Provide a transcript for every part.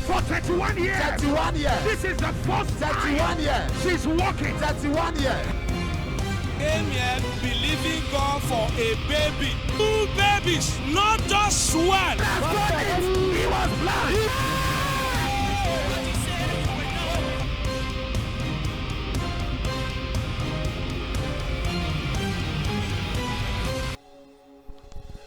For 31 years. 31 years. This is the first 31 time years. she's walking. 31 years. Came here believing God for a baby. 2 babies, not just one. That's what it is. He was blind.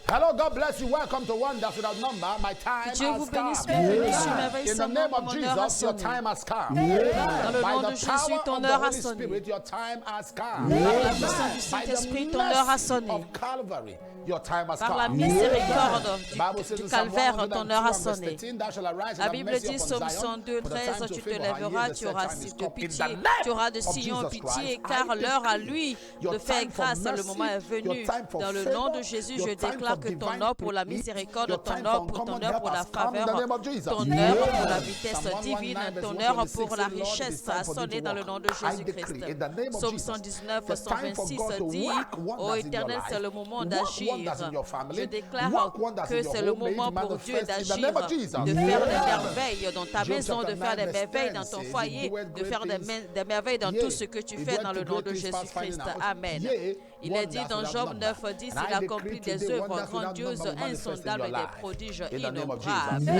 Hello, God bless you. Welcome to Wonders Without Number. My time Dieu has vous come. bénisse, bénisse, merveille In the sans name nom, of mon heure a Jesus, your sonné. time has come. Dans le By nom the de Jésus, power ton of the heure a Holy sonné. Spirit, your time has come. Par la puissance du By Saint-Esprit, the ton heure a mercy sonné. of Calvary, your time has Par la come. miséricorde Bible says du in Psalm calvaire, 102 ton heure a and verse sonné. 13, thou shalt arise La and have Bible mercy dit, upon Psaume Zion, 102, for the 13, time to tu te favor her lèveras, years, tu the auras set time is de come. In pitié, the name tu auras de of Sion Jesus pitié, Christ, car I l'heure à decree lui your de faire time for grâce, le mercy, moment est venu. your time for Dans le favor, nom de Jésus, your je time déclare for que ton divine heure pour la relief, miséricorde, your ton time heure for pour ton uncommon heure help pour la has come in the faveur, name of Jesus. ton heure pour la Yeah. vitesse Psalm divine, 119 verse ton 1 heure to 26 pour la say, Lord, it richesse is time a for thee sonné to dans le walk. nom de I Jésus-Christ. decree in the name of Psaume Jesus, 119, the time for 126 God to dit, work ô wonders in your Éternel, life, c'est le moment work d'agir. wonders in your family, Je déclare work wonders que in your c'est le home, may it moment pour Dieu manifest in the d'agir, name of Jesus. de faire des merveilles dans ta Job maison, de chapter faire 9 des verse merveilles 10 dans ton says, foyer, he doeth de faire great things. des merveilles dans Yea, tout ce que tu he fais doeth dans le nom great de things past finding Jésus-Christ. out. Amen. Yea, Il est dit wonders dans without Job number. 9, 10, And il I accomplit decree des today œuvres wonders without grandioses, number manifest in insondables your et des life. prodiges In the name of innombrables. Jesus.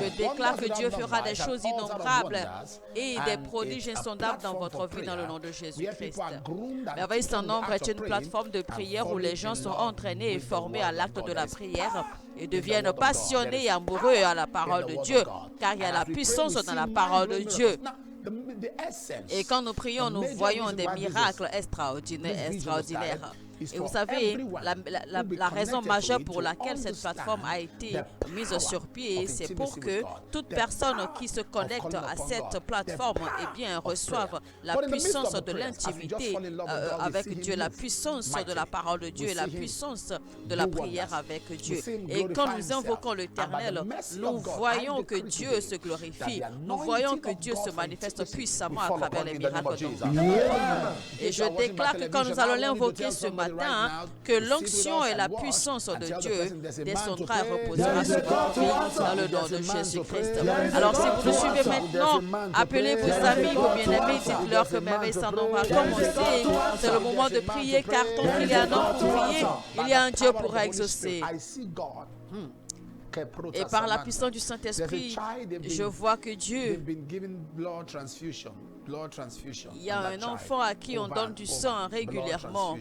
Et je déclare Wonders que without Dieu number fera des is an choses altar of innombrables wonders et des and prodiges it's a insondables dans platform votre for vie dans le nom de prayer, where Jésus-Christ. people are groomed and Merveille sans taught in the nombre act est of une praying plateforme de and prière où falling les gens in sont love entraînés et with the formés word à of l'acte God. de la There is prière power et in the deviennent word of God. There passionnés is et amoureux à la power parole in the de word Dieu, of God. car il y a And la as we pray, puissance we dans see la parole de mind-blowing Dieu. miracles. Now, the essence, Et quand nous prions, the nous major voyons reason des why this miracles this extraordinaires. vision was started is Et vous for savez, everyone la who be raison connected majeure to it pour to laquelle cette plateforme a été understand the mise power sur pied, of c'est pour intimacy que with God, toute the personne power qui se of connecte calling à upon cette God, plateforme the eh bien, power of reçoive prayer. la But in the midst puissance of the de prayers, as you just l'intimité fall in love with God, we avec see him Dieu, la move puissance de mightily. la parole de Dieu We et la see him puissance de la do prière wonders. avec We Dieu. see him Et quand glorify nous invoquons himself. And by l'Éternel, the mercy nous of God, voyons I que decree Dieu today se glorifie. that the Nous voyons que anointing of Dieu God se for manifeste intimacy puissamment will à fall travers upon les you in the name miracles of dont Jesus. nous avons connu. If Et je you are watching by déclare que quand television, nous I allons want you to l'invoquer tell ce somebody right matin, now que to sit with l'onction us et la and watch puissance and de tell the Dieu person there's a man to descendra et pray, reposera there's sur a God votre to vie answer, dans le nom there's de a man to Jésus-Christ. pray, there's a Alors si God vous to nous suivez answer, maintenant, there's a man to appelez pray, vos there's a amis, God vos to bien-aimés, answer, dites-leur there's que a man merveille to sans pray, nombre a there's a commencé. God to answer, C'est le moment de there's a man prier to car pray, tant qu'il y there's a a un homme God pour to prier, answer. il By y a the un Dieu power of pour the Holy exaucer. Spirit, I see God. Et par la puissance du Saint-Esprit, je vois que Dieu, il y a un enfant à qui on donne du sang régulièrement.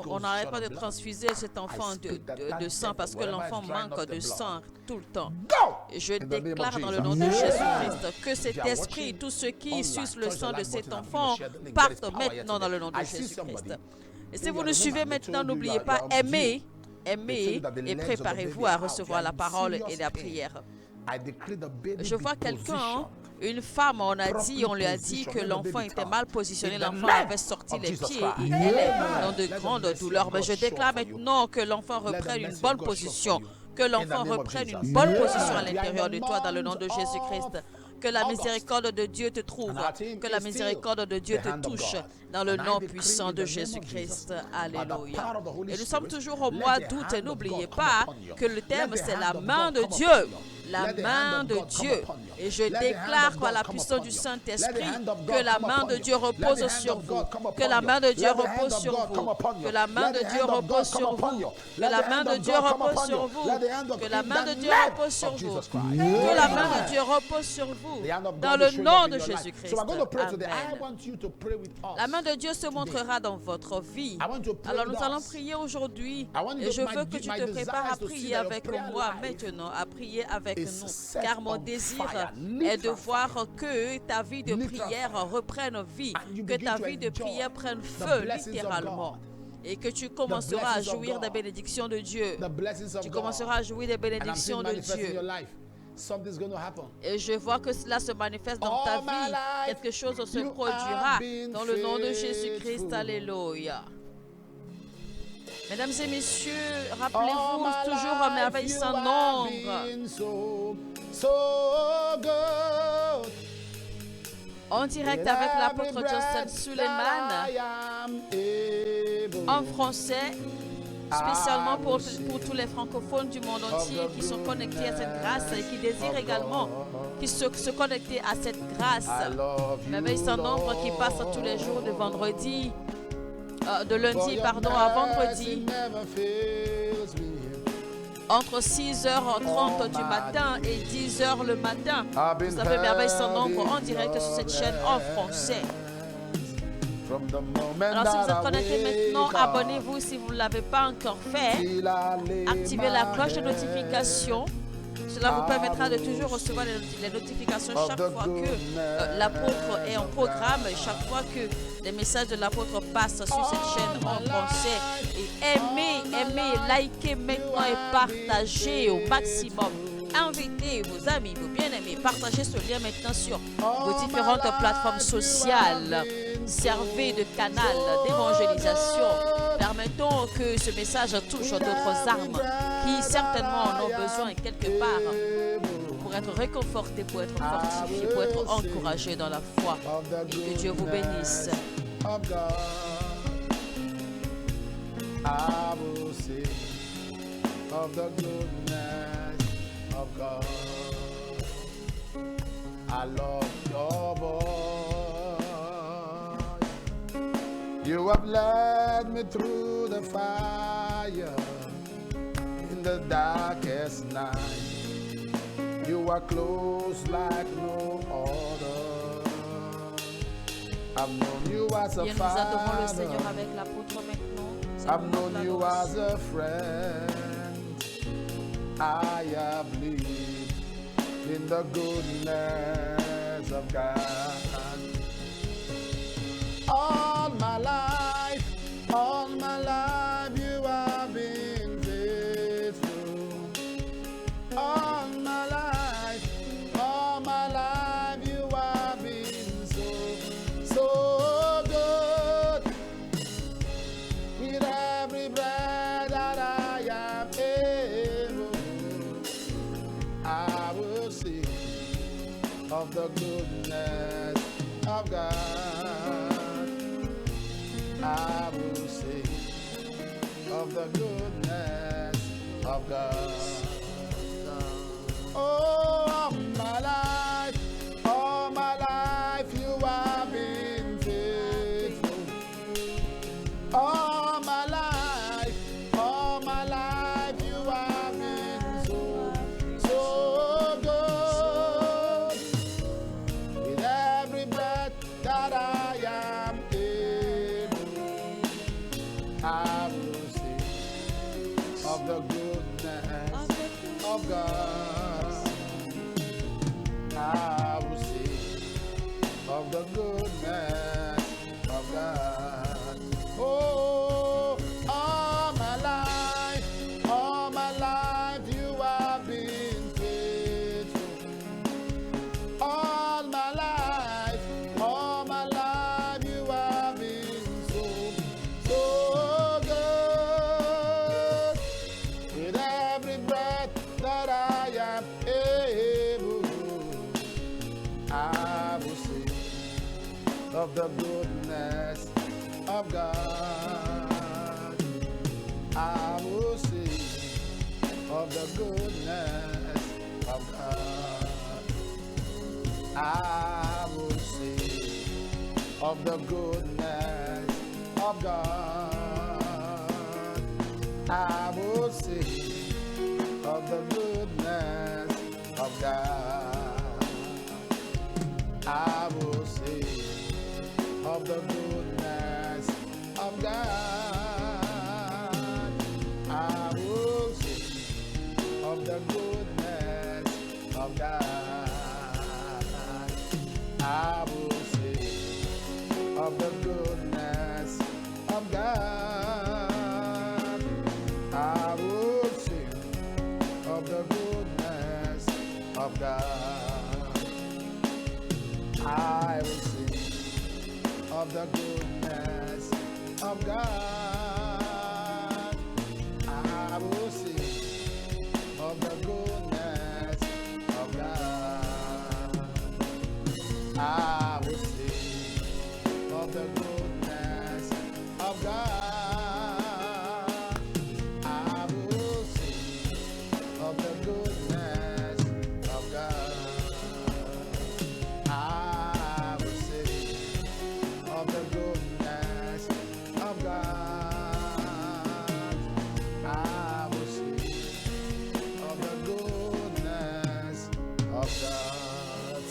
On n'arrête pas de transfuser cet enfant de sang parce que l'enfant manque de sang tout le temps. Et je déclare dans le nom de Jésus-Christ que cet esprit, tous ceux qui sucent le sang de cet enfant, partent maintenant dans le nom de Jésus-Christ. Et si vous nous suivez maintenant, n'oubliez pas, aimez et préparez-vous à recevoir la parole et la prière. Je vois quelqu'un, une femme, on lui a dit que l'enfant était mal positionné, l'enfant avait sorti les pieds et elle est dans de grandes douleurs. Mais je déclare maintenant que l'enfant reprenne une bonne position, que l'enfant reprenne une bonne position à l'intérieur de toi dans le nom de Jésus-Christ. Que la miséricorde de Dieu te trouve, que la miséricorde de Dieu te touche dans le nom puissant de Jésus-Christ. Alléluia. Et nous sommes toujours au mois d'août et n'oubliez pas que le thème c'est la main de Dieu. La main de Dieu. Et je déclare par la puissance du Saint-Esprit que la main de Dieu repose sur vous. Que la main de Dieu repose sur vous. Que la main de Dieu repose sur vous. Que la main de Dieu repose sur vous. Que la main de Dieu repose sur vous. Que la main de Dieu repose sur vous. Dans le nom de Jésus-Christ. Amen. La main de Dieu se montrera dans votre vie. Alors nous allons prier aujourd'hui. Et je veux que tu te prépares à prier avec moi maintenant, à prier avec nous. Car mon désir est de voir que ta vie de prière reprenne vie. Que ta vie de prière prenne feu littéralement. Et que tu commenceras à jouir des bénédictions de Dieu. Tu commenceras à jouir des bénédictions de Dieu. Et je vois que cela se manifeste dans ta vie. Quelque chose se produira dans le nom de Jésus-Christ. Alléluia. Mesdames et messieurs, rappelez-vous toujours à merveille sans nombre. En direct avec l'apôtre Justin Suleiman. En français. spécialement pour tous les francophones du monde entier qui sont connectés à cette grâce et qui désirent également se connecter à cette grâce. Merveille sans nombre qui passe tous les jours de lundi à vendredi, entre 6h30 du matin et 10h le matin. Vous avez Merveille sans nombre en direct sur cette chaîne en français. Alors si vous êtes connecté maintenant, abonnez-vous si vous ne l'avez pas encore fait. Activez la cloche de notification. Cela vous permettra de toujours recevoir les notifications chaque fois que l'apôtre est en programme, chaque fois que les messages de l'apôtre passent sur cette chaîne en français. Et aimez, likez maintenant et partagez au maximum. Invitez vos amis, vos bien-aimés, partagez ce lien maintenant sur vos différentes plateformes sociales. Servez de canal d'évangélisation. Permettons que ce message touche d'autres âmes qui certainement en ont besoin quelque part pour être réconfortés, pour être fortifiés, pour être encouragés dans la foi. Et que Dieu vous bénisse. I love your voice. You have led me through the fire in the darkest night. You are close like no other. I've known you as a Bien, nous adorons le father. Seigneur avec l'apôtre maintenant. I've known you as a friend. I have lived in the goodness of God. All my life you have been faithful. All my life you have been so good. With every breath that I am able, I will sing of the goodness of God. I will sing of the goodness of God. Oh, all my life you have been faithful. All my life you have been so good. With every breath that I am able, I will sing of the goodness of God. I will sing of the goodness of God. Oh, all my life you have been faithful. All my life you have been so good. With every breath that I am able, I will sing of the goodness of God. I will sing of the goodness of God. I will sing of the goodness of God. I will sing of the goodness of God. I will sing of the goodness of God. I will sing of the goodness of God. I will sing of the goodness of God. I will sing of the goodness of God. I will sing of the goodness of God. I will sing of the goodness of God. I will sing of the goodness of God.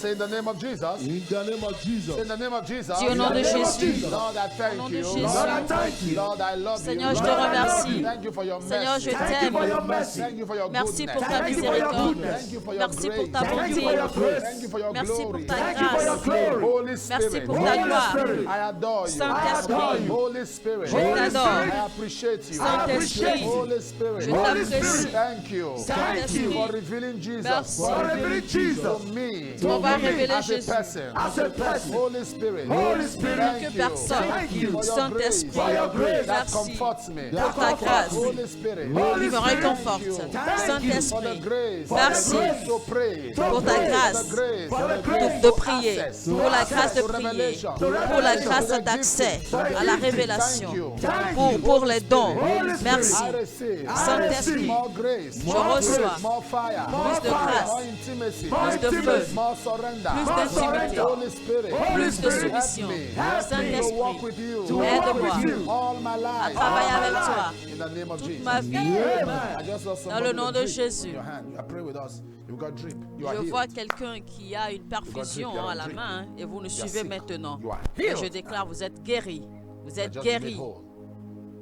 Say in the name of Jesus. In the name of Jesus. In the name of Jesus. Dis au nom de Jésus. Lord, I Au nom thank de you. Jésus. Lord, I thank you. Lord, I love Seigneur, you. je te remercie. Thank you for your Seigneur, je mercy. Thank you for t'aime. your mercy. Thank you for your Merci goodness. pour ta Thank you for your miséricorde. goodness. Thank you for your Merci pour ta grace. Thank you for your bonté. grace. Thank you for your Merci pour glory. ta Thank you for your grâce. glory. Holy Spirit. Merci pour ta Holy gloire. Spirit. I adore you. Saint-Esprit, Holy Spirit. je t'adore. I appreciate you. Saint-Esprit, Holy Spirit. je Holy t'apprécie. Spirit. Thank you Thank you. for revealing Jesus Merci. For revealing Jesus to me On va révéler as a Jésus. person. as a person. Holy Spirit. Holy Spirit. Thank Que you personne. Thank you. for your Saint-Esprit, grace. For your grace. That merci comforts me. pour ta grâce Holy Spirit. Holy qui me Spirit. réconforte. Thank you. Thank you. For the Saint-Esprit, grace. merci To pray. pour ta pray. grâce For the grace. For the To grace. de prier, access. pour la grâce de To prier, revelation. pour la grâce To the d'accès gifting. à la révélation, Thank you. Thank you. pour les dons. Holy Spirit. Merci. I receive Saint-Esprit, more grace. je reçois More fire. plus de More grâce, intimacy. plus de feu, More surrender. plus d'intimité, Holy Spirit. plus de Help soumission. me to walk Saint-Esprit, with you. aide-moi All my à life. travailler avec toi In the name of toute Jesus. ma vie. I just saw Dans somebody le with nom a de drip Jésus. in your hand. You are praying with us. You've got drip. You are Je healed. vois quelqu'un qui a une perfusion à la main et vous nous suivez sick. maintenant. You are Et healed. je déclare, vous êtes guéri. Vous You are êtes just made guéri. whole.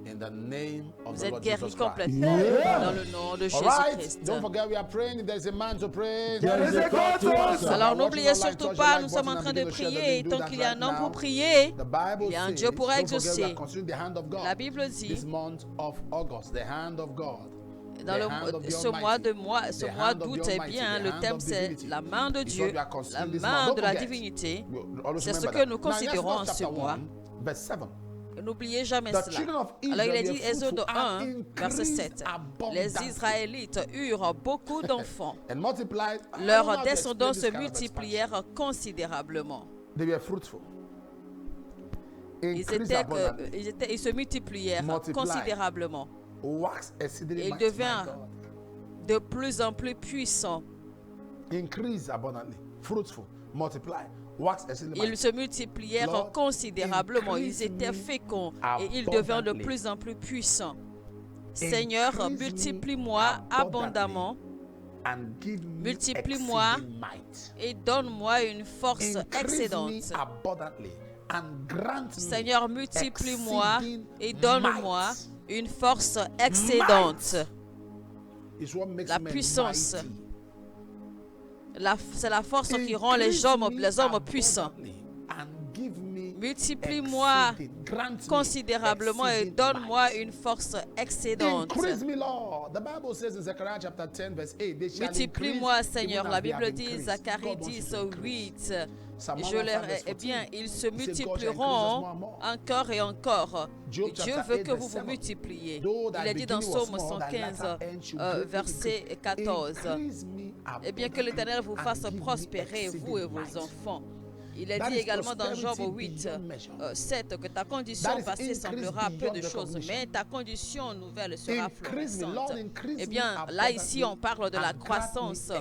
In the name of Vous the êtes Lord guéri Jesus Christ. complètement. Dans le nom de All right. Jésus-Christ. Don't forget we are praying. If there is a man to pray. There is a God to answer. Alors n'oubliez surtout pas, nous sommes en train de prier et tant qu'il y a un homme pour prier, The Bible il y a un says, Dieu pour don't forget we exaucer. are considering the hand of God. La Bible dit, This month of August, the hand of God. dans ce mois d'août, eh bien, le thème c'est la main de Dieu, la main de la divinité. C'est ce que nous considérons en ce mois. Verse 7. N'oubliez jamais The cela. children of Alors il est Israel dit, were Exode fruitful 1, and verset 7. increased Les abundantly. Israélites eurent beaucoup d'enfants. And multiplied. I don't know Leurs how to descendants explain se this kind of multiplièrent considérablement. expansion. They were fruitful. Increased abundantly. Ils se multiplièrent Multiply. considérablement. Wax exceedingly Et ils mighty, my devinrent God. de plus en plus puissants. Increase abundantly. Fruitful. Multiply. Wax exceedingly Ils mighty. se multiplièrent Lord, considérablement. Ils increase étaient me féconds et ils devinrent de abundantly. plus en plus puissants. Seigneur, Increase me multiplie-moi abondamment And give me multiplie-moi exceeding might. et donne-moi une force Increase excédente. me abundantly and grant me Seigneur, multiplie-moi exceeding et donne-moi might. une force excédente. Is what makes La men puissance. mighty. C'est la force qui rend les hommes puissants. abundantly and give me Multiplie-moi exceeding, grant me considérablement et exceeding donne-moi might. une force excédente. Increase me, Lord. The Bible says in Zechariah chapter 10, verse 8, they shall Multiplie-moi, increase Seigneur. even La as they have Bible dit, increased. Zacharie God wants 10, you to increase. 8. Psalm Je 115, leur, verse eh bien, 14. ils se He said, God shall multiplieront increase us more and more. encore et encore. Job Et Dieu chapter veut 8, que vous verse vous 7. multipliez. Though thy Il est dit dans beginning was Psaume small, thy 115, latter end should greatly verset increase. 14. Increase me Eh bien, que l'Éternel vous abundantly fasse and give me prospérer, vous et exceeding vos might. enfants. Il est That dit is également dans Job prosperity 8, beyond measure. 7, que ta condition That is passée increase semblera peu de beyond choses, recognition. mais ta condition nouvelle sera Increase me, florissante. Lord, increase Eh me bien, là, ici, on parle de la abundantly and grant croissance, me de la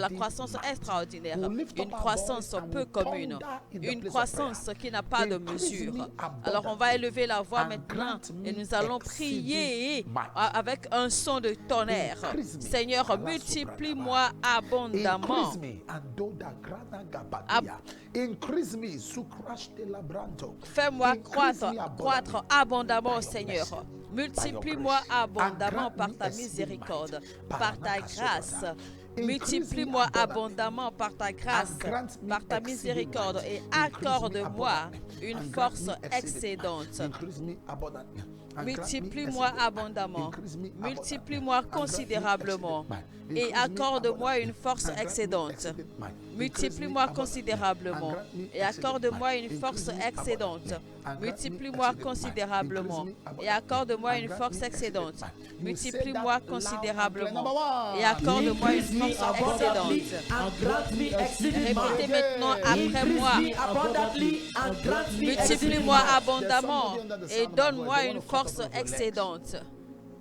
exceeding croissance might. extraordinaire, We'll lift une up our croissance voice and peu we'll commune, thunder in the une place of croissance prayer. qui n'a pas de Increase mesure. me Alors, on va abundantly élever la voix and maintenant grant me et nous allons exceeding prier might. avec un son de tonnerre. Increase me. Seigneur, Allah multiplie-moi abondamment. Increase me, Adoda Grana Gabadia. Increase me, Sukrash de Labranto. Fais-moi Increase croître, me abundantly croître abondamment, by your Seigneur. mercy, Multiplie-moi by your grace, abondamment and par grant ta me exceeding miséricorde, might. par ta Paranaka grâce. Sokota. Increase Multiplie-moi me abundantly abondamment par ta grâce, and grant me par ta exceeding miséricorde might. et Increase me accorde-moi abundantly une and grant force me exceeding excédente. might. Increase me abundantly and grant me Multiplie-moi exceeding might. abondamment, Increase me multiplie-moi abundantly and grant me considérablement exceeding might. et Increase me accorde-moi abundantly une force and grant me excédente. exceeding might. Increase me Multiplie-moi abundantly considérablement and grant me et exceeding accorde-moi might. une force Increase me excédente. abundantly and grant me Multiplie-moi exceeding might. considérablement Increase me et abundantly accorde-moi and une grant force me excédente. exceeding might. You Multiplie-moi said that loud and clear. considérablement Number one. et accorde-moi une Increase me force abundantly excédente. and grant me exceeding Répétez might. maintenant après moi. Increase me abundantly and grant me exceeding Multiplie-moi might. abondamment et donne-moi une force excédente.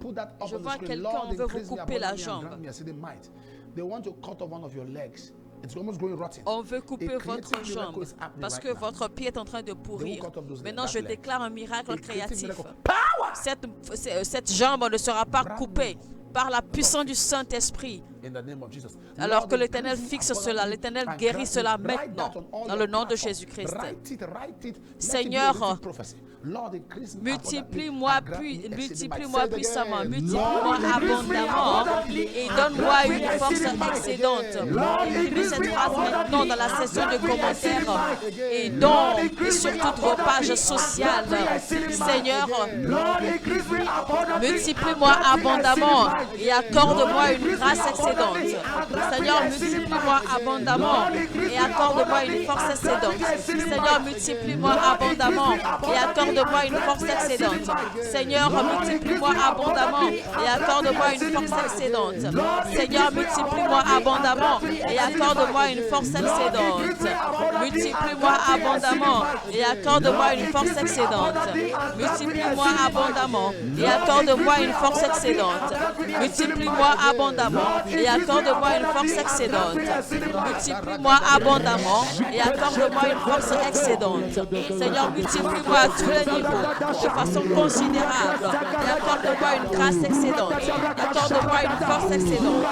Put that up Je on the vois screen. quelqu'un, Lord, on veut vous increase me couper la abundantly and jambe. grant me exceeding might. They want to cut off one of your legs. It's almost going rotten. On veut couper A votre creative miracle jambe is happening parce right que now. votre pied est en train de pourrir. cut off those Maintenant, legs, je that leg. déclare un miracle A creative créatif. miracle. Power! Cette jambe ne sera pas Brand coupée par la puissance du Saint-Esprit. Alors que l'Éternel fixe cela, l'Éternel guérit cela maintenant, dans le nom de Jésus-Christ. Seigneur, multiplie-moi puissamment, multiplie-moi abondamment et donne-moi une force excédente. Écrivez cette phrase maintenant dans la section de commentaires et sur toutes vos pages sociales. Seigneur, multiplie-moi abondamment et accorde-moi une grâce excédente. Seigneur, multiplie-moi abondamment et accorde-moi une force excédente. Seigneur, multiplie-moi abondamment et accorde-moi une force excédente. Seigneur, multiplie-moi abondamment et accorde-moi une force excédente. Seigneur, multiplie-moi abondamment et accorde-moi une force excédente. Multiplie-moi abondamment et accorde-moi une force excédente. Multiplie-moi abondamment et accorde-moi une force excédente. Multiplie-moi abondamment et accorde-moi une force excédente. Multiplie-moi abondamment et accorde-moi une force excédente. Seigneur, multiplie-moi à tous les niveaux de façon considérable et accorde-moi une grâce excédente. Accorde-moi une force excédente.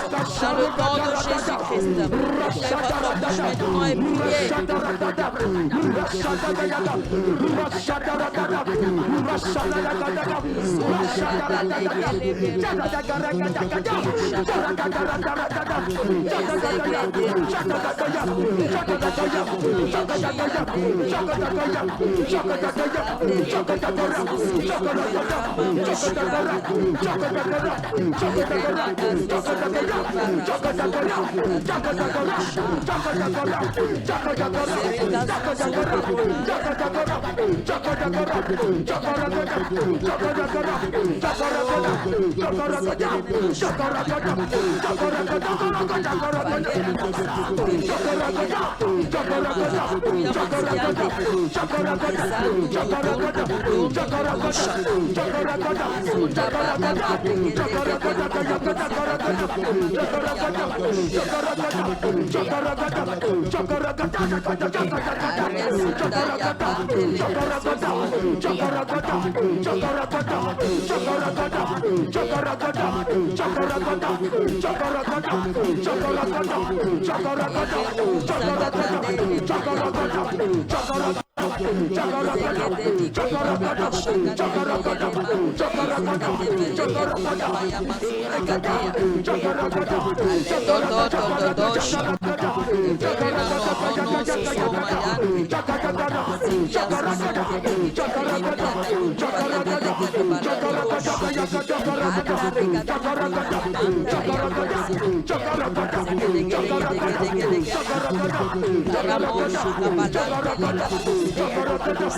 Dans le nom de Jésus-Christ, lève votre bouche maintenant et priez.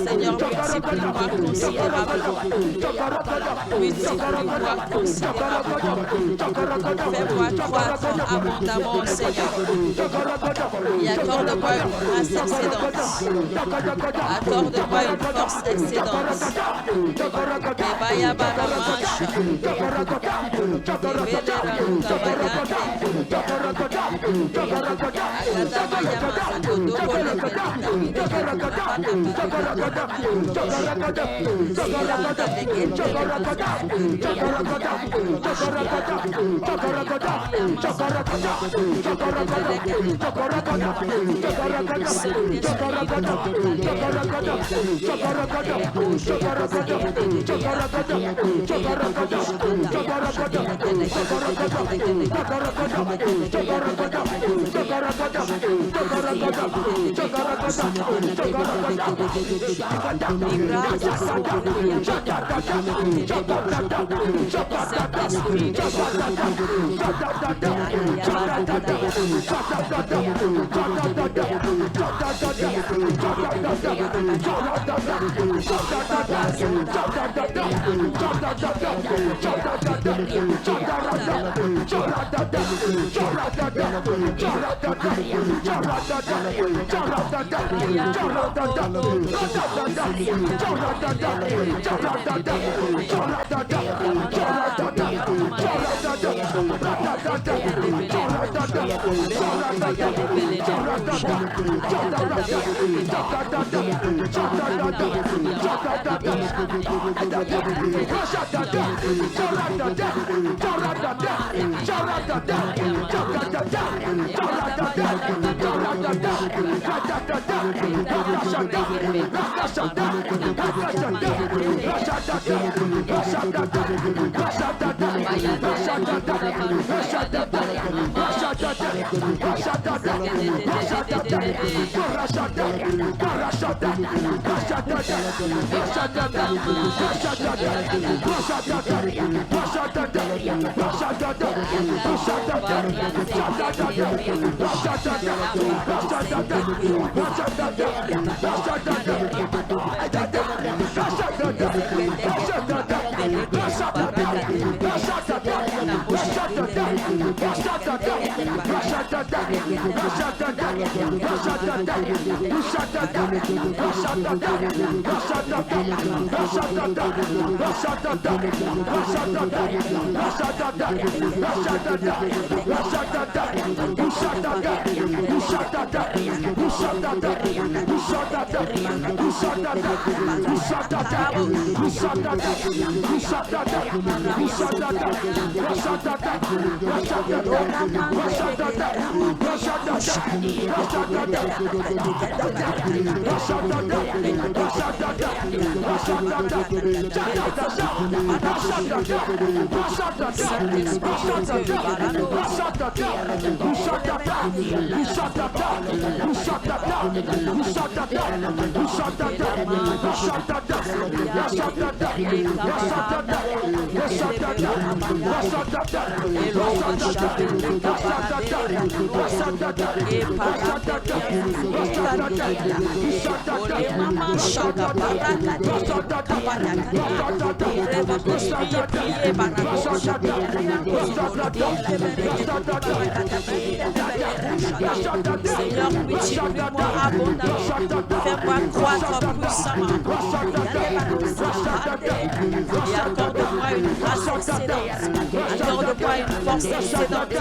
Seigneur, multiplie-moi considérablement. Multiplie-moi considérablement. Fais-moi croître abondamment, Seigneur. Et accorde-moi une grâce excédente. Accorde-moi une force excédente. Seigneur, multiplie-moi abondamment. Fais-moi croître puissamment. Et accorde-moi une grâce excellente. Accorde-moi une force excellente.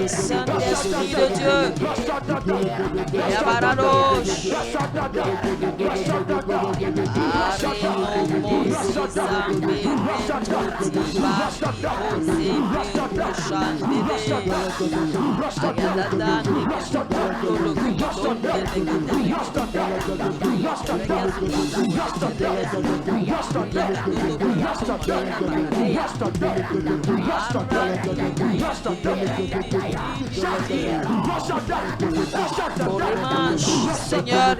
Saint-Esprit de Dieu, Seigneur,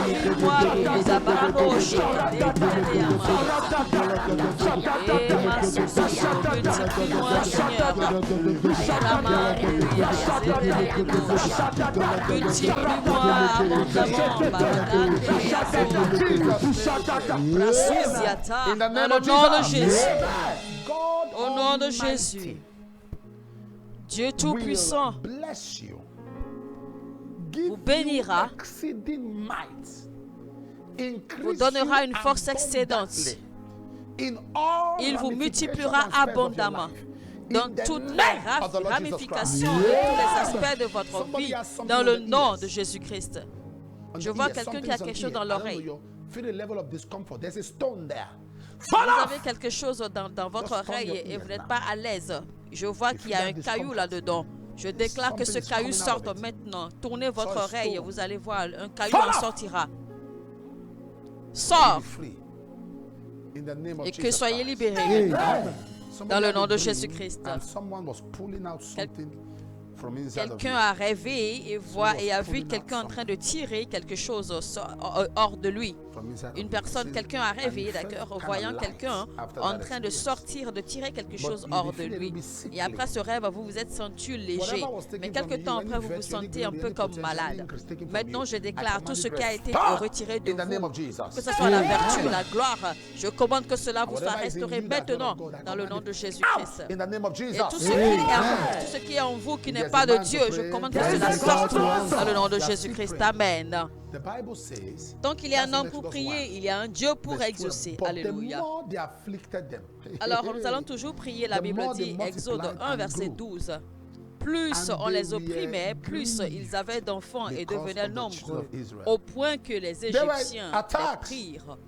multiplie-moi les abaros, multiplie-moi, Seigneur, multiplie-moi abondamment, dans le nom de Jésus. Au nom de Jésus, Dieu Tout-Puissant vous bénira vous donnera une force excédente. Il vous multipliera abondamment dans toutes les ramifications et tous les aspects de votre vie, dans le nom de Jésus-Christ. Je vois quelqu'un qui a quelque chose dans l'oreille. Vous avez quelque chose dans votre oreille et vous n'êtes pas à l'aise. Je vois qu'il y a un caillou là-dedans. Je déclare que ce caillou sorte maintenant. Tournez votre oreille, vous allez voir, un caillou en sortira. Sors et que soyez libérés dans le nom de Jésus-Christ. Quelqu'un a rêvé et a vu quelqu'un en train de tirer quelque chose hors de lui. Quelqu'un a rêvé, d'accord, voyant quelqu'un en train de sortir, de tirer quelque chose hors de lui. Et après ce rêve, vous vous êtes senti léger. Mais quelque temps après, vous vous sentez un peu comme malade. Maintenant, je déclare tout ce qui a été retiré de vous, que ce soit la vertu, la gloire. Je commande que cela vous soit restauré maintenant dans le nom de Jésus-Christ. Et tout ce qui est en vous qui n'est pas de Dieu, je commande que cela sorte dans le nom de Jésus-Christ. Amen. Donc il y a un homme pour prier, il y a un Dieu pour exaucer. Alléluia. Alors nous allons toujours prier, la Bible dit, Exode 1, verset 12. Plus on les opprimait, plus ils avaient d'enfants et devenaient nombreux, au point que les Égyptiens les prirent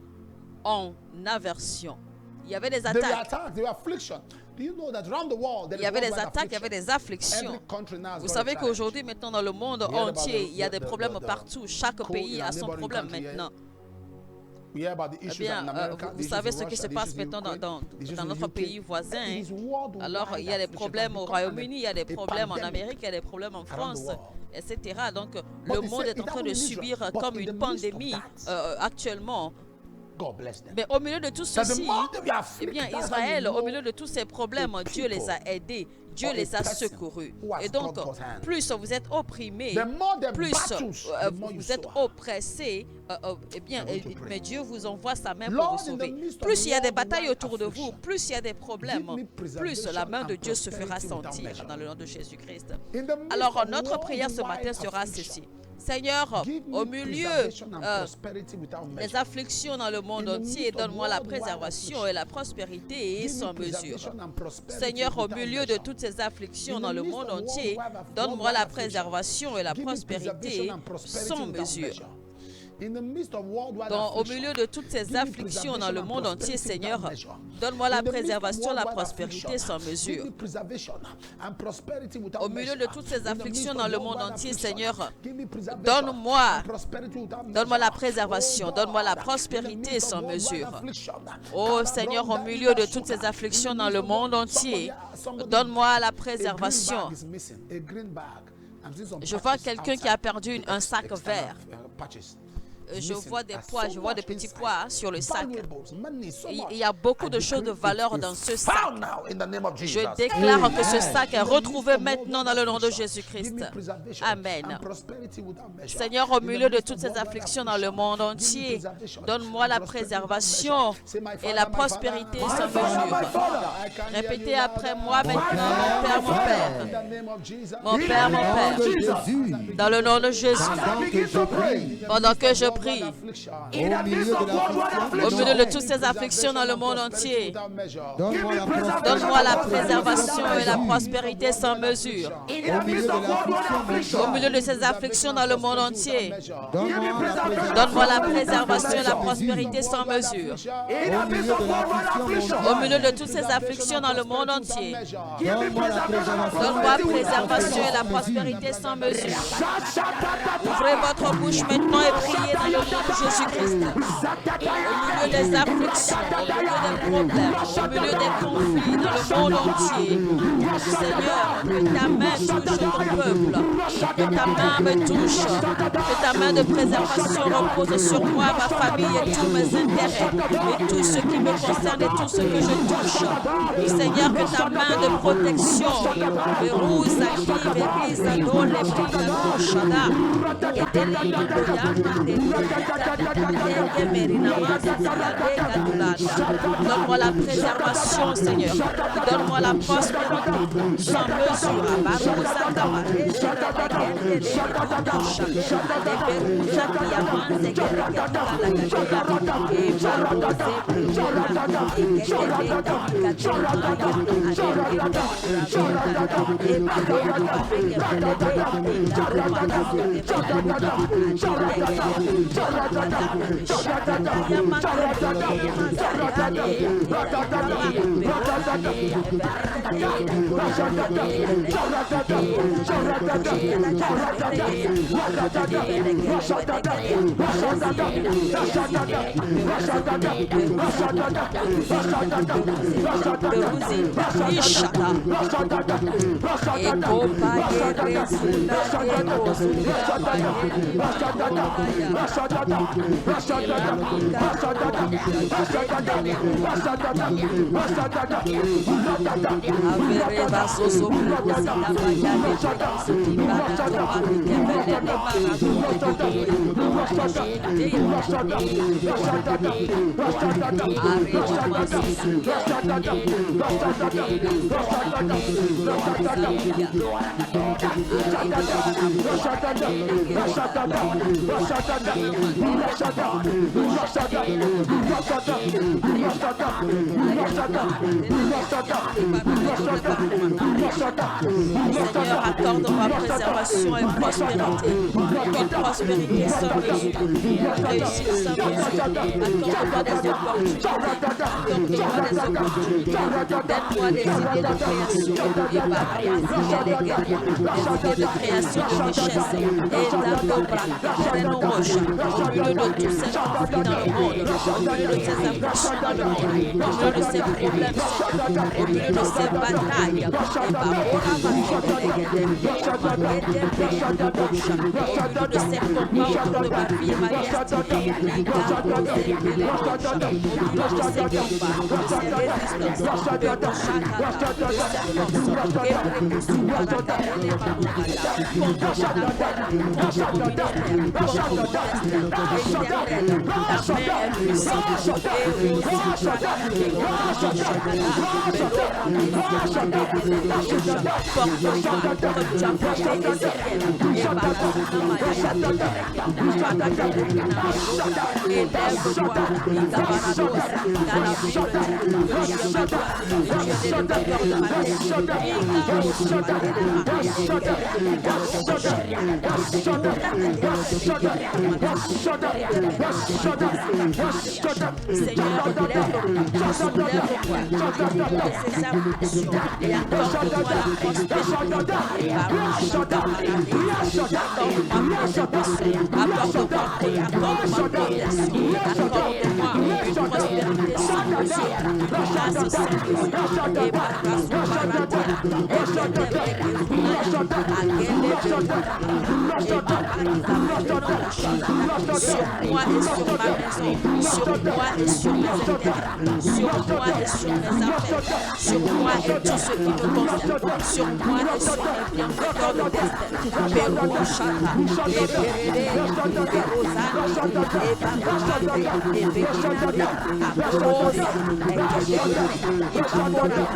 en aversion. Il y avait des attaques. Il y avait des attaques, il y avait des afflictions. Vous savez qu'aujourd'hui, maintenant, dans le monde entier, il y a des problèmes partout. Chaque pays a son problème maintenant. Eh bien, vous savez ce qui se passe maintenant dans notre pays voisin. Alors, il y a des problèmes au Royaume-Uni, il y a des problèmes en Amérique, il y a des problèmes en France, etc. Donc, le monde est en train de subir comme une pandémie actuellement. Mais au milieu de tout ceci, eh bien, Israël, au milieu de tous ces problèmes, Dieu les a aidés, Dieu les a secourus. Et donc, plus vous êtes opprimés, plus vous êtes oppressés, eh bien, mais Dieu vous envoie sa main pour vous sauver. Plus il y a des batailles autour de vous, plus il y a des problèmes, plus la main de Dieu se fera sentir dans le nom de Jésus-Christ. Alors, notre prière ce matin sera ceci. Seigneur, au milieu des afflictions dans le monde entier, donne-moi la préservation et la prospérité sans mesure. Seigneur, au milieu de toutes ces afflictions dans le monde entier, donne-moi la préservation et la prospérité sans mesure. Au milieu de toutes ces afflictions dans le monde entier, Seigneur, donne-moi la préservation, la prospérité sans mesure. Au milieu de toutes ces afflictions dans le monde entier, Seigneur, donne-moi la préservation, donne-moi la prospérité sans mesure. Oh Seigneur, au milieu de toutes ces afflictions dans le monde entier, donne-moi la préservation. Je vois quelqu'un qui a perdu un sac vert. Je vois des pois, je vois des petits pois sur le sac. Il y a beaucoup de choses de valeur dans ce sac. Je déclare que ce sac est retrouvé maintenant dans le nom de Jésus-Christ. Amen. Seigneur, au milieu de toutes ces afflictions dans le monde entier, donne-moi la préservation et la prospérité sans mesure. Répétez après moi maintenant, mon Père, mon Père. Mon Père, mon Père. Dans le nom de Jésus. Pendant que je prie, au milieu de toutes ces afflictions dans le monde entier, donne-moi la préservation et la prospérité sans mesure. Au milieu de ces afflictions dans le monde entier, donne-moi la préservation et la prospérité sans mesure. Au milieu de toutes ces afflictions dans le monde entier, donne-moi la préservation et la prospérité sans mesure. Ouvrez votre bouche maintenant et priez dans le nom de Jésus-Christ. Au milieu des afflictions, au milieu des problèmes, au milieu des conflits dans le monde entier, Seigneur, que ta main touche ton peuple, que ta main me touche, que ta main de préservation repose sur moi, ma famille et tous mes intérêts, et tout ce qui me concerne et tout ce que je touche. Et Seigneur, que ta main de protection, Verouza, Kive, Rizado, Lebrida, Shada, et Delidoya, Donne-moi la préservation, Seigneur. Donne-moi la prospérité sans mesure. Seigneur, accorde-moi préservation et prospérité. Une prospérité sans mesure. Une réussite sans mesure. Accorde-moi des opportunités. Accorde-moi des opportunités. Donne-moi des idées de création. Et par des idées de création de richesse. Et d'abord, au milieu de tous ces conflits dans le monde, au milieu de ces afflictions dans le monde, au milieu de ces problèmes, au milieu de ces batailles, de ces combats autour de ma vie et ma destinée, au milieu de ces combats, de ces résistances, de Seigneur, soulève-moi de ces afflictions et accorde-moi la prospérité. Accorde-moi protection, accorde-moi protection, accorde-moi une prospérité sans mesure, grâce sans mesure, et par grâce sur moi et sur ma maison, sur moi et sur mes intérêts, sur moi et sur mes affaires, sur moi et tout ce qui me concerne, sur moi et sur mes bienfaiteurs de destin. Pérou, Chata, et Péré, et Rosane, et Barajade, et Békinade, Apros, et Kéjéné, et Baborata,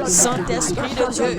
Saint-Esprit de Dieu,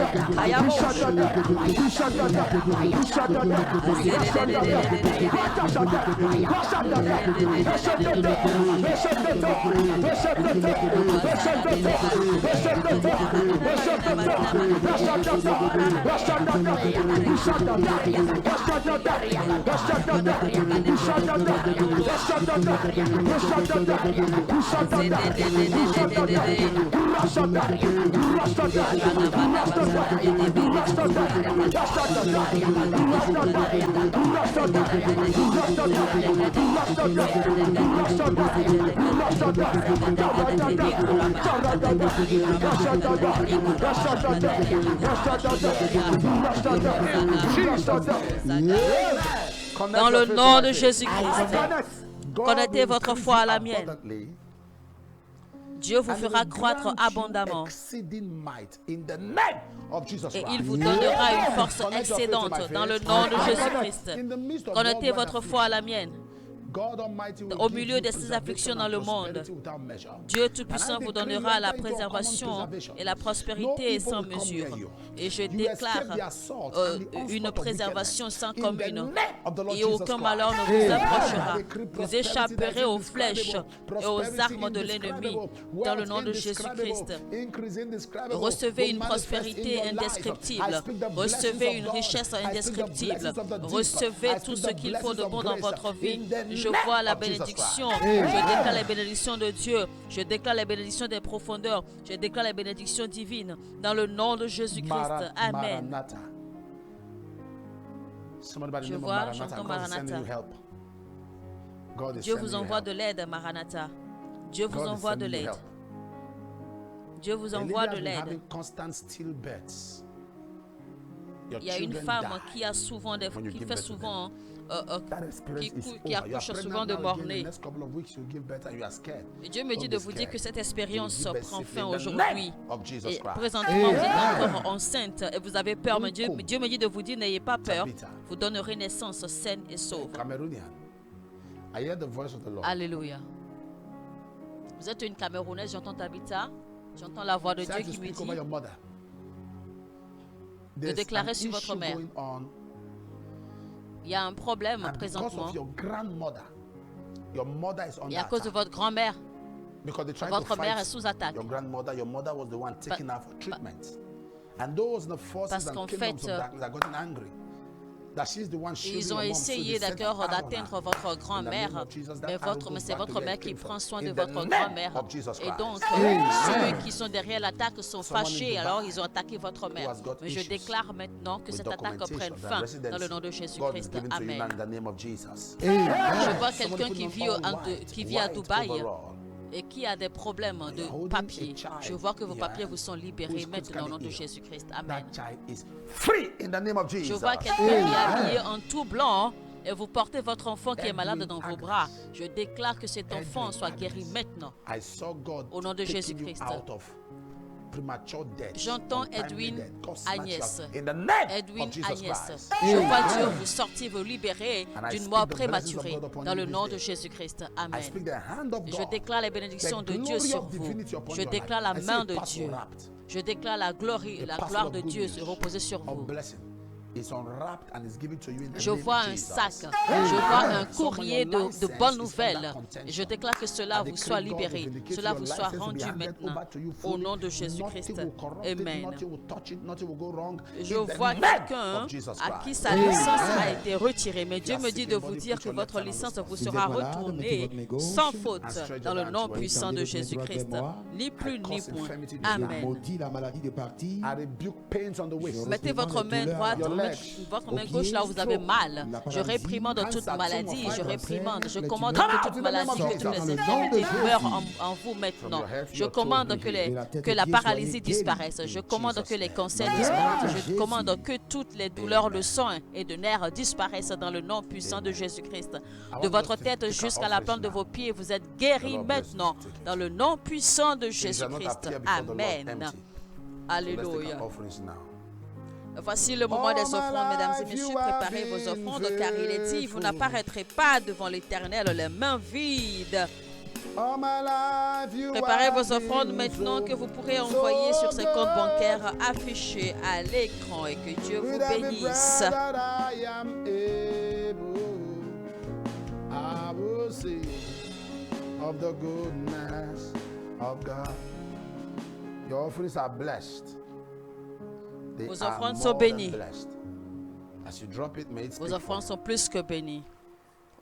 Dans le nom de Jésus-Christ, connectez votre foi à la mienne. Dieu vous fera croître abondamment. Et il vous donnera une force excédente dans le nom de Jésus-Christ. Connectez votre foi à la mienne. Au milieu de ces afflictions dans le monde, Dieu Tout-Puissant vous donnera la préservation et la prospérité sans mesure. Et je déclare une préservation sans commune. Et aucun malheur ne vous approchera. Vous échapperez aux flèches et aux armes de l'ennemi dans le nom de Jésus-Christ. Recevez une prospérité indescriptible. Recevez une richesse indescriptible. Recevez tout ce qu'il faut de bon dans votre vie. Je vois la bénédiction. Je déclare la bénédiction de Dieu. Je déclare la bénédiction des profondeurs. Je déclare la bénédiction divine. Dans le nom de Jésus-Christ. Amen. Je vois, j'entends Maranatha. Dieu vous envoie de l'aide, Maranatha. Dieu vous envoie de l'aide. Dieu vous envoie de l'aide. Il y a une femme qui a souvent qui fait souvent qui accouche souvent de mort-né. Et Dieu me dit de vous dire que cette expérience prend fin aujourd'hui. Et présentement, vous êtes encore enceinte et vous avez peur. Mais Dieu me dit de vous dire, n'ayez pas peur. Vous donnerez naissance saine et sauve. Alléluia. Vous êtes une Camerounaise, j'entends Tabitha. J'entends la voix de Dieu qui me dit de déclarer sur votre mère. Il y a un problème présentement. Et à cause de votre grand-mère, votre mère est sous attaque. Parce qu'en fait, ils ont essayé d'accord d'atteindre votre grand-mère, mais c'est votre mère qui prend soin de votre grand-mère. Et donc, ceux qui sont derrière l'attaque sont fâchés, alors ils ont attaqué votre mère. Mais je déclare maintenant que cette attaque prenne fin dans le nom de Jésus-Christ. Amen. Je vois quelqu'un qui vit à Dubaï et qui a des problèmes de papier. Je vois que vos papiers vous sont libérés maintenant au nom de Jésus-Christ. Amen. Je vois quelqu'un qui est habillé en tout blanc et vous portez votre enfant qui est malade dans vos bras. Je déclare que cet enfant soit guéri maintenant au nom de Jésus-Christ. J'entends Edwin Agnès. Edwin Agnès. Je vois Dieu vous sortir, vous libérer d'une mort prématurée dans le nom de Jésus-Christ. Amen. Je déclare la bénédiction de Dieu sur vous. Je déclare la main de Dieu. Je déclare la gloire de Dieu se reposer sur vous. Je vois un sac, je vois un courrier de bonnes nouvelles. Je déclare que cela vous soit libéré, cela vous soit rendu maintenant au nom de Jésus-Christ. Amen. Je vois quelqu'un à qui sa licence a été retirée, mais Dieu me dit de vous dire que votre licence vous sera retournée sans faute dans le nom puissant de Jésus-Christ. Ni plus ni moins. Amen. Mettez votre main droite, votre main gauche là où vous avez mal. Je réprimande toute maladie, je commande que toute maladie, que toutes les infirmités meurent en vous maintenant. Je commande que la paralysie disparaisse. Je commande que les cancers disparaissent. Je commande que toutes les douleurs de sang et de nerfs disparaissent dans le nom puissant de Jésus-Christ. De votre tête jusqu'à la plante de vos pieds, vous êtes guéris maintenant dans le nom puissant de Jésus-Christ. Amen. Alléluia. Voici le moment des offrandes, mesdames et messieurs. Préparez vos offrandes, car il est dit, vous n'apparaîtrez pas devant l'Éternel les mains vides. Préparez vos offrandes maintenant que vous pourrez envoyer sur ces comptes bancaires affichés à l'écran et que Dieu vous bénisse. Vos offrandes sont bénies. Vos offrandes sont plus que bénies.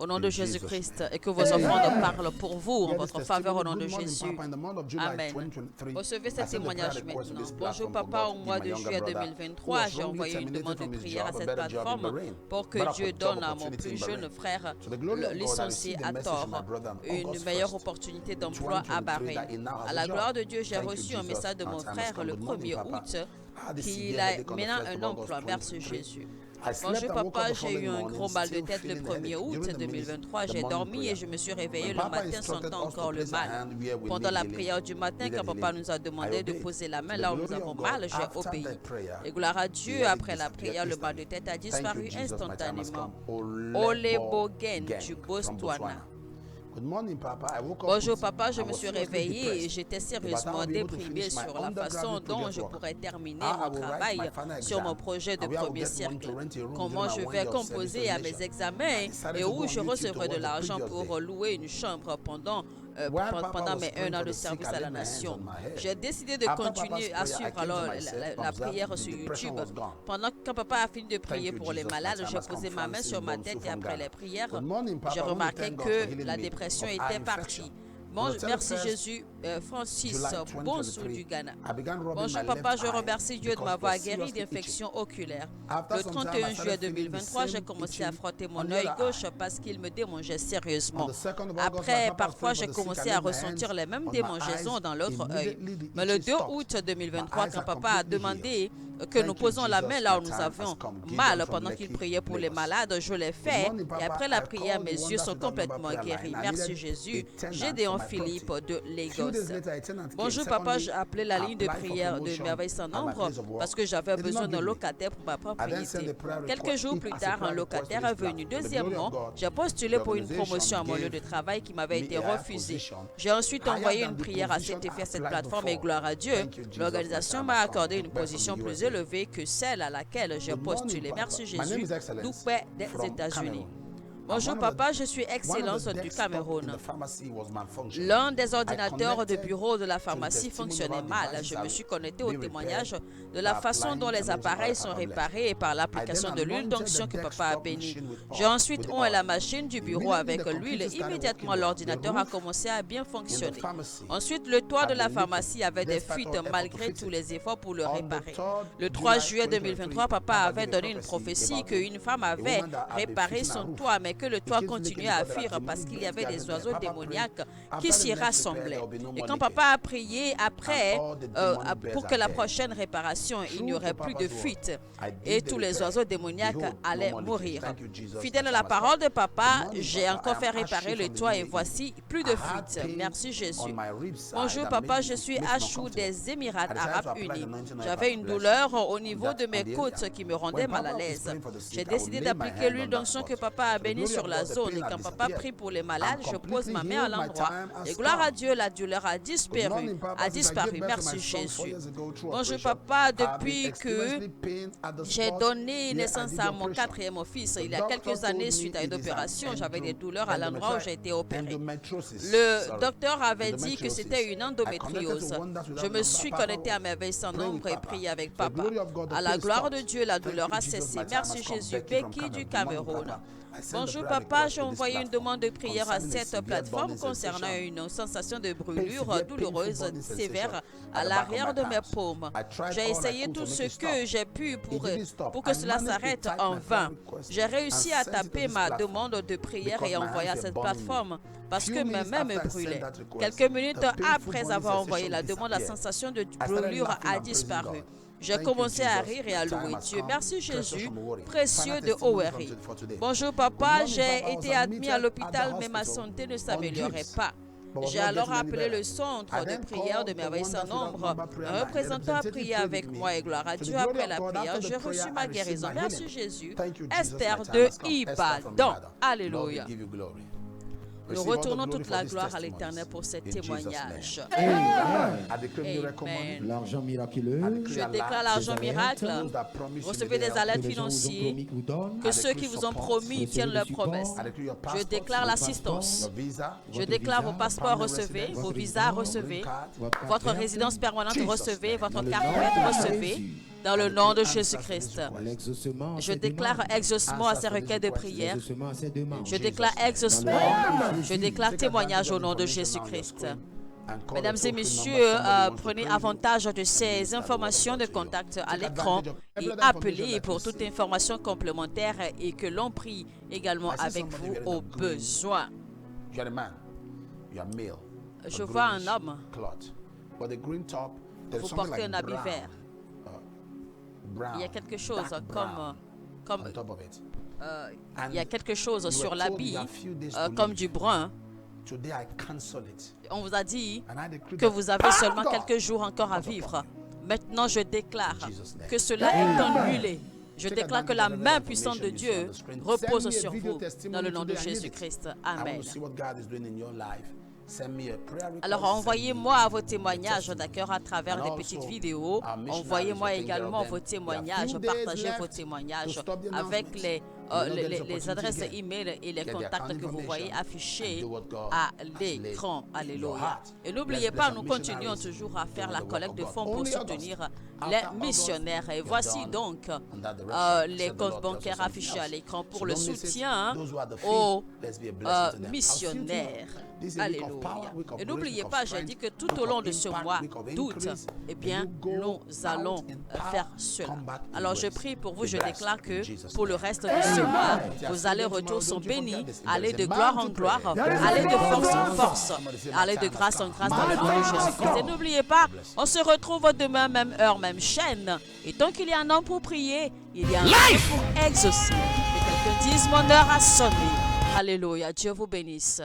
au nom de Jésus-Christ et que vos enfants parlent pour vous en votre faveur au nom de Jésus. Amen. Recevez ce témoignage maintenant. Bonjour papa, au mois de juillet 2023, j'ai envoyé une demande de prière à cette plateforme pour que Dieu donne à mon plus jeune frère, licencié à tort, une meilleure opportunité d'emploi à Bahreïn. À la gloire de Dieu, j'ai reçu un message de mon frère le 1er août qu'il a maintenant un emploi. Merci Jésus. Bonjour papa, j'ai eu un gros mal de tête le 1er août 2023. J'ai dormi et je me suis réveillé le matin sentant encore le mal. Pendant la prière du matin, quand papa nous a demandé de poser la main là où nous avons mal, j'ai obéi. Et gloire à Dieu, après la prière, le mal de tête a disparu instantanément. Ole Bogen du Botswana. Bonjour papa, je me suis réveillé et j'étais sérieusement déprimé sur la façon dont je pourrais terminer mon travail sur mon projet de premier cercle. Comment je vais composer à mes examens et où je recevrai de l'argent pour louer une chambre pendant mes 1 an de service à la nation. J'ai décidé de continuer à suivre alors la prière sur YouTube. Quand papa a fini de prier pour les malades, j'ai posé ma main sur ma tête et après les prières, j'ai remarqué que la dépression était partie. Merci Jésus, Francis, bonjour du Ghana. Bonjour papa, je remercie Dieu de m'avoir guéri d'infection oculaire. Le 31 juillet 2023, j'ai commencé à frotter mon œil gauche parce qu'il me démangeait sérieusement. Après, parfois, j'ai commencé à ressentir les mêmes démangeaisons dans l'autre œil. Mais le 2 août 2023, quand papa a demandé que nous posons la main là où nous avions mal pendant qu'il priait pour les malades, je l'ai fait. Et après la prière, mes yeux sont complètement guéris. Merci Jésus. Gédéon Philippe de Lagos. Bonjour papa, j'ai appelé la ligne de prière de Merveille sans nombre parce que j'avais besoin d'un locataire pour ma propriété. Quelques jours plus tard, un locataire est venu. Deuxièmement, j'ai postulé pour une promotion à mon lieu de travail qui m'avait été refusée. J'ai ensuite envoyé une prière à cet effet à cette plateforme et gloire à Dieu, l'organisation m'a accordé une position plus élevée que celle à laquelle j'ai postulé. Merci Jésus, d'où près des États-Unis. Bonjour papa, je suis Excellence du Cameroun. L'un des ordinateurs de bureau de la pharmacie fonctionnait mal. Je me suis connecté au témoignage de la façon dont les appareils sont réparés et par l'application de l'huile d'onction que papa a bénie. J'ai ensuite oint la machine du bureau avec l'huile. Immédiatement, l'ordinateur a commencé à bien fonctionner. Ensuite, le toit de la pharmacie avait des fuites malgré tous les efforts pour le réparer. Le 3 juillet 2023, papa avait donné une prophétie qu'une femme avait réparé son toit, mais que le toit continuait à fuir parce qu'il y avait des oiseaux démoniaques qui s'y rassemblaient. Et quand papa a prié après, pour que la prochaine réparation, il n'y aurait plus de fuite et tous les oiseaux démoniaques allaient mourir. Fidèle à la parole de papa, j'ai encore fait réparer le toit et voici plus de fuite. Merci Jésus. Bonjour papa, je suis Achou des Émirats Arabes Unis. J'avais une douleur au niveau de mes côtes qui me rendait mal à l'aise. J'ai décidé d'appliquer l'huile d'onction que papa a bénie sur la zone et quand papa prie pour les malades, je pose ma main à l'endroit et gloire à Dieu, la douleur a disparu. Merci Jésus. Bonjour papa, depuis que j'ai donné naissance à mon 4e fils, il y a quelques années suite à une opération, j'avais des douleurs à l'endroit où j'ai été opéré. Le docteur avait dit que c'était une endométriose. Je me suis connecté à Merveille sans nombre et prié avec papa. À la gloire de Dieu, la douleur a cessé. Merci Jésus. Becky du Cameroun. Bonjour papa, j'ai envoyé une demande de prière à cette plateforme concernant une sensation de brûlure douloureuse sévère à l'arrière de mes paumes. J'ai essayé tout ce que j'ai pu pour que cela s'arrête en vain. J'ai réussi à taper ma demande de prière et envoyer à cette plateforme parce que mes mains me brûlaient. Quelques minutes après avoir envoyé la demande, la sensation de brûlure a disparu. J'ai commencé à rire et à louer Dieu. Merci Jésus, précieux de Oweri. Bonjour papa, j'ai été admis à l'hôpital mais ma santé ne s'améliorait pas. J'ai alors appelé le centre de prière de Merveille sans nombre. Un représentant a prié avec moi et gloire à Dieu. Après la prière, j'ai reçu ma guérison. Merci Jésus. Esther de Ibadan. Alléluia. Nous retournons toute la gloire à l'Éternel pour ce témoignage. Amen. L'argent miraculeux. Je déclare l'argent miracle. Recevez des alertes financières. Que ceux qui vous ont promis tiennent leurs promesses. Je déclare l'assistance. Je déclare vos passeports recevez, vos visas recevez, votre résidence permanente recevez, votre carte recevez. Dans le nom de Jésus-Christ. L'exaucement à Je ses déclare demandes. exaucement à ces requêtes de prière. L'exaucement à ses demandes. Je déclare exaucement. Je déclare témoignage au nom de Jésus-Christ. Mesdames et messieurs, prenez avantage de ces informations de contact à l'écran et appelez pour toute information complémentaire et que l'on prie également avec vous au besoin. You are a man. You are male. Je A vois un greenish homme. cloth. But the green top, there's Vous something portez like un habit brown, vert. brown, Il y a quelque chose dark comme, brown on top of it. il y a quelque chose you sur were told l'habit you have few days to comme live. du brun. Today I cancel it. On vous a dit And I decree que that vous avez seulement God quelques jours encore à comes vivre. upon you. Maintenant, je déclare Jesus' name. que cela est annulé. Je Take déclare que la advantage of main every puissante de information you see Dieu on the screen. repose Send me a sur video vous testimony dans le nom de today. I need it. Jésus-Christ. I want Amen. to see what God is doing in your life. Send me a prayer request. Alors, Send envoyez-moi me vos témoignages, d'accord, à travers And des also, petites vidéos. our missionaries Envoyez-moi will take care également of vos them. témoignages, There are few days partagez vos left témoignages to stop the avec announcements. les You will not get this les opportunity adresses again. e-mail et les Get their contacts account que vous voyez information affichés and do what God à has laid l'écran. in your Alléluia. heart. Et n'oubliez Let's pas, bless nous our continuons missionaries toujours à faire doing la the work collecte of de God. fonds pour Only soutenir August. les After missionnaires. Et August, voici you're donc done on that direction. les Said the comptes Lord bancaires tells us affichés something à else. l'écran pour So le don't miss it. soutien Those who are the feet, aux let's be a blessing to them. missionnaires. This is a week of power, Alléluia. week of Et grace, n'oubliez week of pas, j'ai strength, dit que tout week au of long de ce impact, mois week of d'août, increase. eh bien, And you go nous allons out in power, faire cela. come back in Alors, je grace. prie pour vous, Be je blessed déclare in que Jesus' pour le name. reste de ce mois, vos allers-retours sont bénis, allez de gloire en gloire, allez de force en force, allez de grâce en grâce dans le nom de Jésus-Christ. Et n'oubliez pas, on se retrouve demain, même heure, même chaîne. Et tant qu'il y a un homme pour prier, il y a un homme pour exaucer. Que quelqu'un dise mon heure a sonné. Alléluia. Dieu vous bénisse.